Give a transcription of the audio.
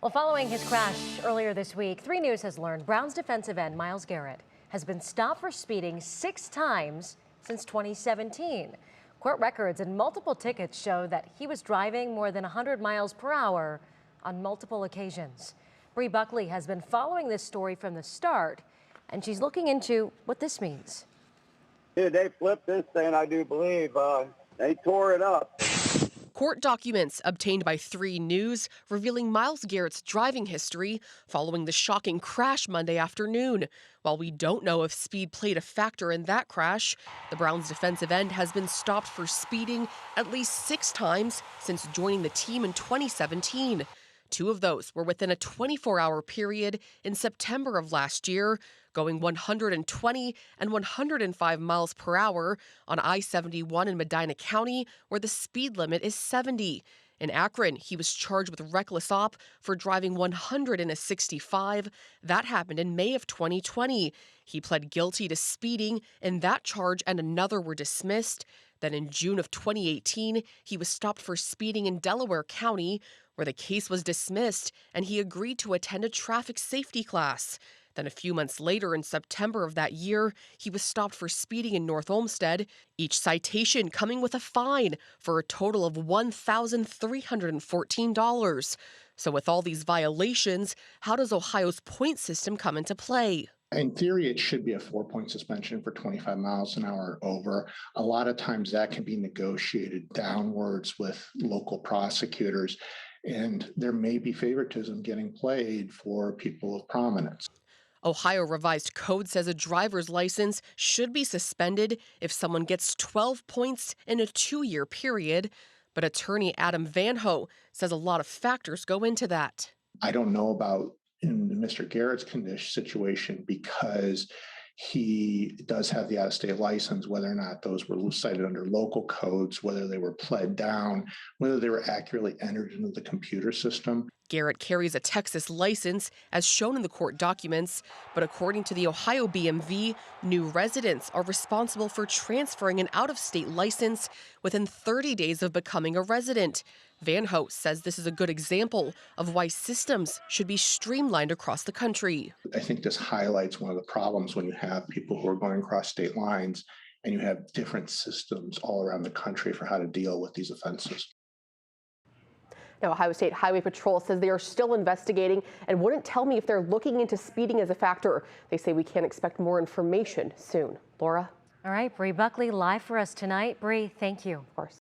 Well, following his crash earlier this week, 3 News has learned Browns defensive end Myles Garrett has been stopped for speeding 6 times since 2017. Court records and multiple tickets show that he was driving more than 100 miles per hour on multiple occasions. Bree Buckley has been following this story from the start, and she's looking into what this means. Dude, they flipped this thing, I do believe. They tore it up. Court documents obtained by 3 News revealing Myles Garrett's driving history following the shocking crash Monday afternoon. While we don't know if speed played a factor in that crash, the Browns defensive end has been stopped for speeding at least 6 times since joining the team in 2017. 2 of those were within a 24-hour period in September of last year, going 120 and 105 miles per hour on I-71 in Medina County, where the speed limit is 70. In Akron, he was charged with reckless op for driving 100 in a 65. That happened in May of 2020. He pled guilty to speeding, and that charge and another were dismissed. Then in June of 2018, he was stopped for speeding in Delaware County, where the case was dismissed, and he agreed to attend a traffic safety class. Then a few months later, in September of that year, he was stopped for speeding in North Olmsted, each citation coming with a fine for a total of $1,314. So with all these violations, how does Ohio's point system come into play? In theory, it should be a 4-point suspension for 25 miles an hour over. A lot of times that can be negotiated downwards with local prosecutors, and there may be favoritism getting played for people of prominence. Ohio revised code says a driver's license should be suspended if someone gets 12 points in a 2-year period. But attorney Adam Van Ho says a lot of factors go into that. I don't know about in Mr. Garrett's situation because he does have the out-of-state license, whether or not those were cited under local codes, whether they were pled down, whether they were accurately entered into the computer system. Garrett carries a Texas license, as shown in the court documents, but according to the Ohio BMV, new residents are responsible for transferring an out-of-state license within 30 days of becoming a resident. Van Ho says this is a good example of why systems should be streamlined across the country. I think this highlights one of the problems when you have people who are going across state lines and you have different systems all around the country for how to deal with these offenses. Now, Ohio State Highway Patrol says they are still investigating and wouldn't tell me if they're looking into speeding as a factor. They say we can expect more information soon. Laura? All right, Bree Buckley live for us tonight. Bree, thank you. Of course.